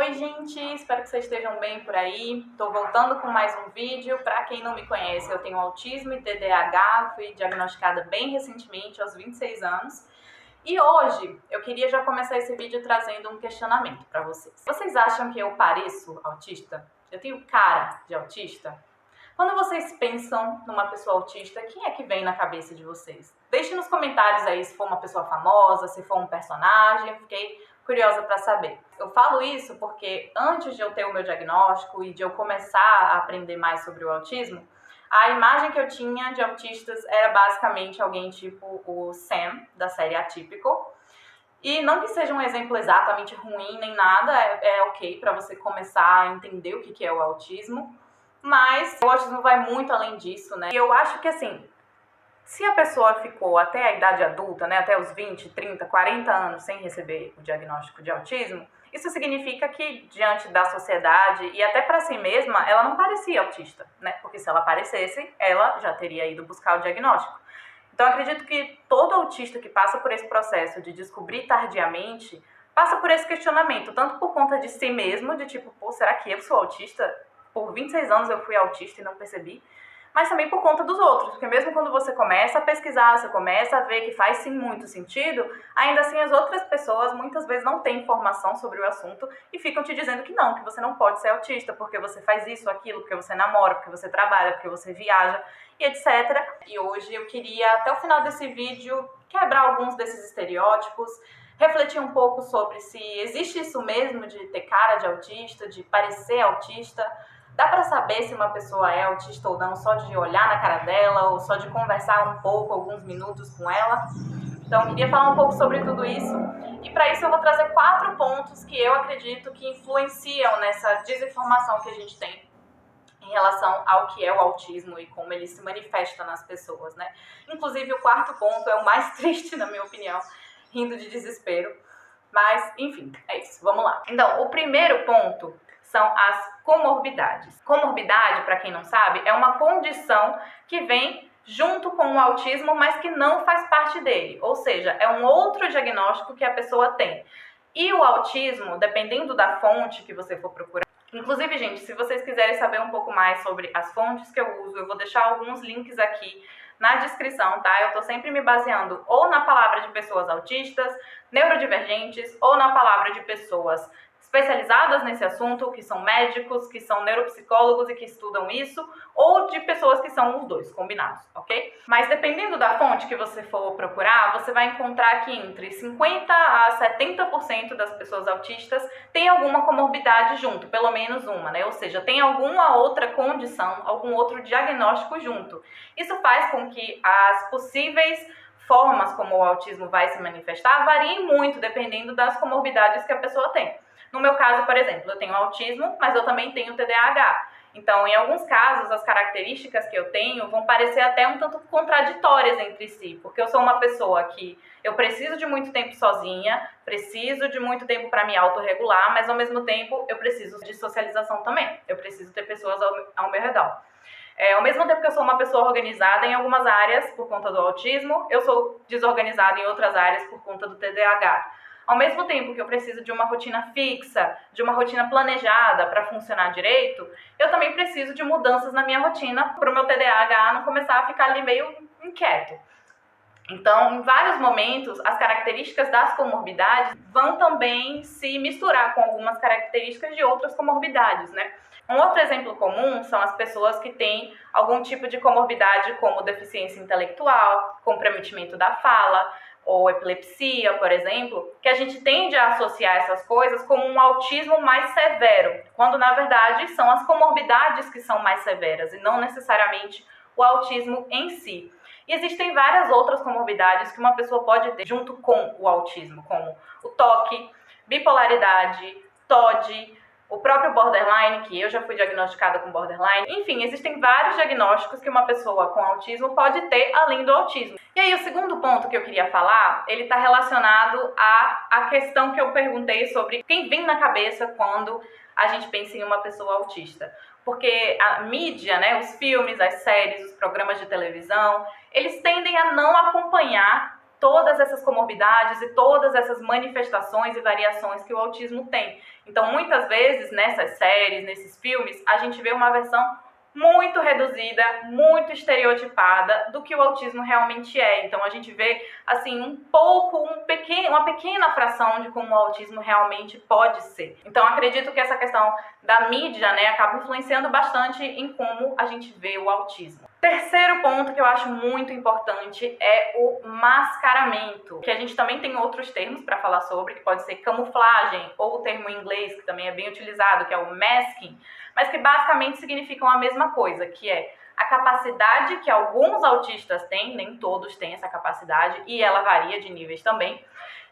Oi gente, espero que vocês estejam bem por aí. Estou voltando com mais um vídeo. Para quem não me conhece, eu tenho autismo e TDAH, fui diagnosticada bem recentemente, aos 26 anos. E hoje eu queria já começar esse vídeo trazendo um questionamento para vocês. Vocês acham que eu pareço autista? Eu tenho cara de autista? Quando vocês pensam numa pessoa autista, quem é que vem na cabeça de vocês? Deixe nos comentários aí se for uma pessoa famosa, se for um personagem, eu fiquei curiosa para saber. Eu falo isso porque antes de eu ter o meu diagnóstico e de eu começar a aprender mais sobre o autismo, a imagem que eu tinha de autistas era basicamente alguém tipo o Sam, da série Atypical. E não que seja um exemplo exatamente ruim nem nada, é ok para você começar a entender o que é o autismo, mas o autismo vai muito além disso, né? E eu acho que assim, se a pessoa ficou até a idade adulta, né, até os 20, 30, 40 anos sem receber o diagnóstico de autismo, isso significa que diante da sociedade e até para si mesma, ela não parecia autista, né? Porque se ela parecesse, ela já teria ido buscar o diagnóstico. Então, acredito que todo autista que passa por esse processo de descobrir tardiamente, passa por esse questionamento, tanto por conta de si mesmo, de tipo, pô, será que eu sou autista? Por 26 anos eu fui autista e não percebi. Mas também por conta dos outros, porque mesmo quando você começa a pesquisar, você começa a ver que faz sim muito sentido, ainda assim as outras pessoas muitas vezes não têm informação sobre o assunto e ficam te dizendo que você não pode ser autista, porque você faz isso, aquilo, porque você namora, porque você trabalha, porque você viaja e etc. E hoje eu queria, até o final desse vídeo, quebrar alguns desses estereótipos, refletir um pouco sobre se existe isso mesmo de ter cara de autista, de parecer autista. Dá para saber se uma pessoa é autista ou não só de olhar na cara dela ou só de conversar um pouco, alguns minutos com ela? Então, eu queria falar um pouco sobre tudo isso. E para isso eu vou trazer 4 pontos que eu acredito que influenciam nessa desinformação que a gente tem em relação ao que é o autismo e como ele se manifesta nas pessoas, né? Inclusive, o 4º ponto é o mais triste, na minha opinião, rindo de desespero. Mas, enfim, é isso. Vamos lá. Então, o primeiro ponto são as comorbidades. Comorbidade, para quem não sabe, é uma condição que vem junto com o autismo, mas que não faz parte dele. Ou seja, é um outro diagnóstico que a pessoa tem. E o autismo, dependendo da fonte que você for procurar, inclusive, gente, se vocês quiserem saber um pouco mais sobre as fontes que eu uso, eu vou deixar alguns links aqui na descrição, tá? Eu tô sempre me baseando ou na palavra de pessoas autistas, neurodivergentes, ou na palavra de pessoas especializadas nesse assunto, que são médicos, que são neuropsicólogos e que estudam isso, ou de pessoas que são os dois, combinados, ok? Mas dependendo da fonte que você for procurar, você vai encontrar que entre 50% a 70% das pessoas autistas tem alguma comorbidade junto, pelo menos uma, né? Ou seja, tem alguma outra condição, algum outro diagnóstico junto. Isso faz com que as possíveis formas como o autismo vai se manifestar variem muito, dependendo das comorbidades que a pessoa tem. No meu caso, por exemplo, eu tenho autismo, mas eu também tenho TDAH. Então, em alguns casos, as características que eu tenho vão parecer até um tanto contraditórias entre si, porque eu sou uma pessoa que eu preciso de muito tempo sozinha, preciso de muito tempo para me autorregular, mas ao mesmo tempo eu preciso de socialização também. Eu preciso ter pessoas ao meu redor. Ao mesmo tempo que eu sou uma pessoa organizada em algumas áreas por conta do autismo, eu sou desorganizada em outras áreas por conta do TDAH. Ao mesmo tempo que eu preciso de uma rotina fixa, de uma rotina planejada para funcionar direito, eu também preciso de mudanças na minha rotina para o meu TDAH não começar a ficar ali meio inquieto. Então, em vários momentos, as características das comorbidades vão também se misturar com algumas características de outras comorbidades, né? Um outro exemplo comum são as pessoas que têm algum tipo de comorbidade como deficiência intelectual, comprometimento da fala, ou epilepsia, por exemplo, que a gente tende a associar essas coisas como um autismo mais severo, quando na verdade são as comorbidades que são mais severas e não necessariamente o autismo em si. E existem várias outras comorbidades que uma pessoa pode ter junto com o autismo, como o TOC, bipolaridade, TOD, o próprio borderline, que eu já fui diagnosticada com borderline. Enfim, existem vários diagnósticos que uma pessoa com autismo pode ter além do autismo. E aí, o segundo ponto que eu queria falar, ele está relacionado à questão que eu perguntei sobre quem vem na cabeça quando a gente pensa em uma pessoa autista. Porque a mídia, né, os filmes, as séries, os programas de televisão, eles tendem a não acompanhar todas essas comorbidades e todas essas manifestações e variações que o autismo tem. Então, muitas vezes, nessas séries, nesses filmes, a gente vê uma versão muito reduzida, muito estereotipada do que o autismo realmente é. Então a gente vê assim uma pequena fração de como o autismo realmente pode ser. Então acredito que essa questão da mídia, né, acaba influenciando bastante em como a gente vê o autismo. Terceiro ponto que eu acho muito importante é o mascaramento, que a gente também tem outros termos para falar sobre, que pode ser camuflagem, ou o termo em inglês, que também é bem utilizado, que é o masking, mas que basicamente significam a mesma coisa, que é a capacidade que alguns autistas têm, nem todos têm essa capacidade, e ela varia de níveis também,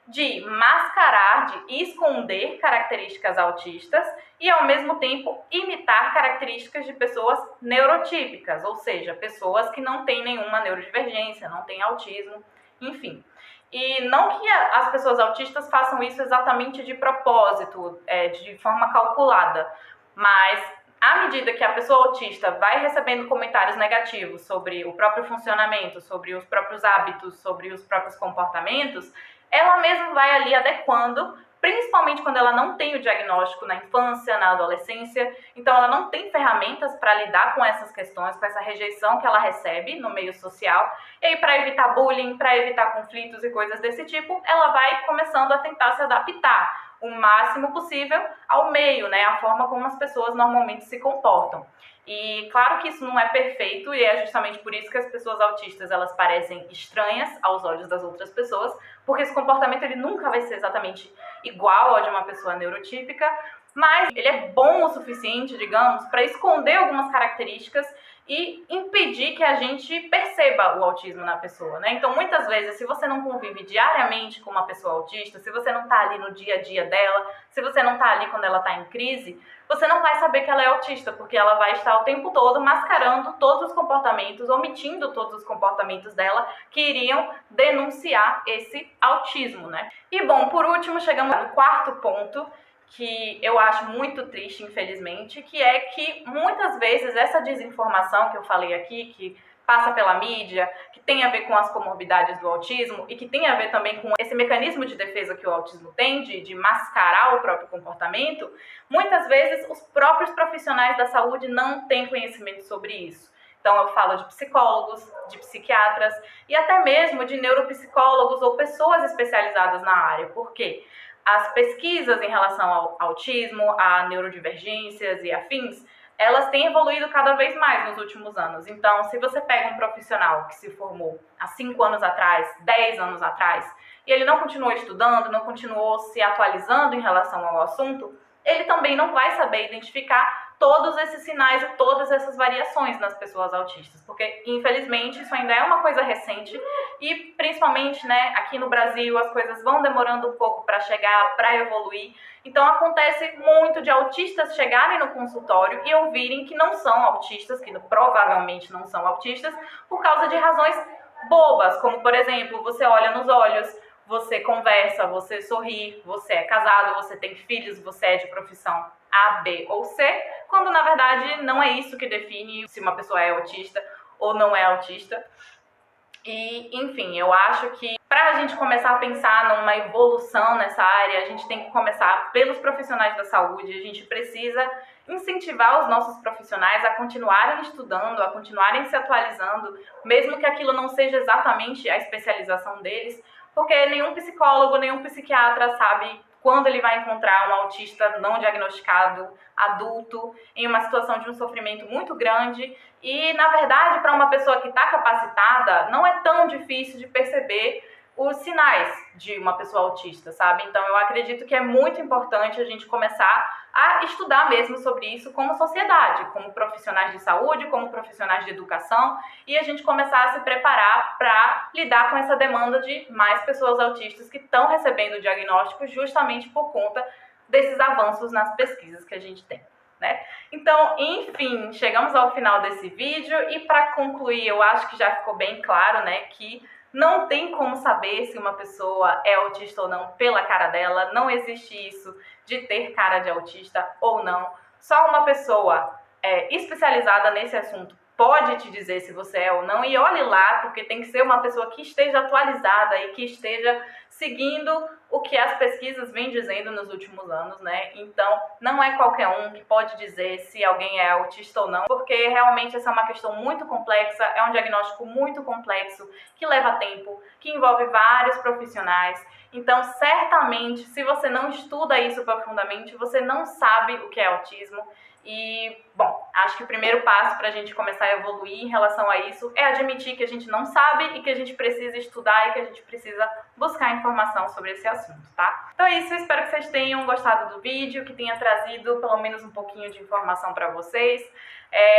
de mascarar, de esconder características autistas e, ao mesmo tempo, imitar características de pessoas neurotípicas, ou seja, pessoas que não têm nenhuma neurodivergência, não têm autismo, enfim. E não que as pessoas autistas façam isso exatamente de propósito, de forma calculada, mas à medida que a pessoa autista vai recebendo comentários negativos sobre o próprio funcionamento, sobre os próprios hábitos, sobre os próprios comportamentos, ela mesma vai ali adequando, principalmente quando ela não tem o diagnóstico na infância, na adolescência, então ela não tem ferramentas para lidar com essas questões, com essa rejeição que ela recebe no meio social, e aí para evitar bullying, para evitar conflitos e coisas desse tipo, ela vai começando a tentar se adaptar o máximo possível ao meio, né, a forma como as pessoas normalmente se comportam. E claro que isso não é perfeito, e é justamente por isso que as pessoas autistas, elas parecem estranhas aos olhos das outras pessoas, porque esse comportamento ele nunca vai ser exatamente igual ao de uma pessoa neurotípica, mas ele é bom o suficiente, digamos, para esconder algumas características e impedir que a gente perceba o autismo na pessoa, né? Então, muitas vezes, se você não convive diariamente com uma pessoa autista, se você não está ali no dia a dia dela, se você não está ali quando ela está em crise, você não vai saber que ela é autista, porque ela vai estar o tempo todo mascarando todos os comportamentos, omitindo todos os comportamentos dela que iriam denunciar esse autismo, né? E, bom, por último, chegamos no quarto ponto, que eu acho muito triste, infelizmente, que é que muitas vezes essa desinformação que eu falei aqui, que passa pela mídia, que tem a ver com as comorbidades do autismo e que tem a ver também com esse mecanismo de defesa que o autismo tem, de mascarar o próprio comportamento, muitas vezes os próprios profissionais da saúde não têm conhecimento sobre isso. Então eu falo de psicólogos, de psiquiatras e até mesmo de neuropsicólogos ou pessoas especializadas na área. Por quê? As pesquisas em relação ao autismo, a neurodivergências e afins, elas têm evoluído cada vez mais nos últimos anos. Então, se você pega um profissional que se formou há 5 anos atrás, 10 anos atrás, e ele não continuou estudando, não continuou se atualizando em relação ao assunto, ele também não vai saber identificar todos esses sinais e todas essas variações nas pessoas autistas, porque infelizmente isso ainda é uma coisa recente e principalmente, né, aqui no Brasil as coisas vão demorando um pouco para chegar, para evoluir. Então acontece muito de autistas chegarem no consultório e ouvirem que não são autistas, que provavelmente não são autistas, por causa de razões bobas, como por exemplo, você olha nos olhos, você conversa, você sorri, você é casado, você tem filhos, você é de profissão A, B ou C, quando na verdade não é isso que define se uma pessoa é autista ou não é autista. E, enfim, eu acho que para a gente começar a pensar numa evolução nessa área, a gente tem que começar pelos profissionais da saúde, a gente precisa incentivar os nossos profissionais a continuarem estudando, a continuarem se atualizando, mesmo que aquilo não seja exatamente a especialização deles, porque nenhum psicólogo, nenhum psiquiatra sabe quando ele vai encontrar um autista não diagnosticado, adulto, em uma situação de um sofrimento muito grande. E, na verdade, para uma pessoa que está capacitada, não é tão difícil de perceber os sinais de uma pessoa autista, sabe? Então, eu acredito que é muito importante a gente começar a estudar mesmo sobre isso como sociedade, como profissionais de saúde, como profissionais de educação, e a gente começar a se preparar para lidar com essa demanda de mais pessoas autistas que estão recebendo o diagnóstico justamente por conta desses avanços nas pesquisas que a gente tem, né? Então, enfim, chegamos ao final desse vídeo e para concluir, eu acho que já ficou bem claro, né, que não tem como saber se uma pessoa é autista ou não pela cara dela, não existe isso de ter cara de autista ou não. Só uma pessoa especializada nesse assunto pode te dizer se você é ou não, e olhe lá, porque tem que ser uma pessoa que esteja atualizada e que esteja seguindo o que as pesquisas vêm dizendo nos últimos anos, né? Então, não é qualquer um que pode dizer se alguém é autista ou não, porque realmente essa é uma questão muito complexa, é um diagnóstico muito complexo, que leva tempo, que envolve vários profissionais. Então, certamente, se você não estuda isso profundamente, você não sabe o que é autismo. E, bom, acho que o primeiro passo para a gente começar a evoluir em relação a isso é admitir que a gente não sabe e que a gente precisa estudar e que a gente precisa buscar informação sobre esse assunto, tá? Então é isso, eu espero que vocês tenham gostado do vídeo, que tenha trazido pelo menos um pouquinho de informação para vocês.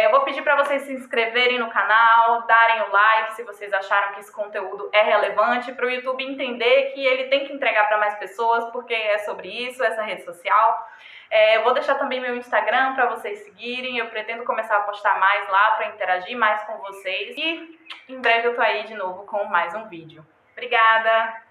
Eu vou pedir para vocês se inscreverem no canal, darem o like se vocês acharam que esse conteúdo é relevante, para o YouTube entender que ele tem que entregar para mais pessoas, porque é sobre isso, essa rede social. Eu vou deixar também meu Instagram para vocês seguirem, eu pretendo começar a postar mais lá para interagir mais com vocês. E em breve eu tô aí de novo com mais um vídeo. Obrigada!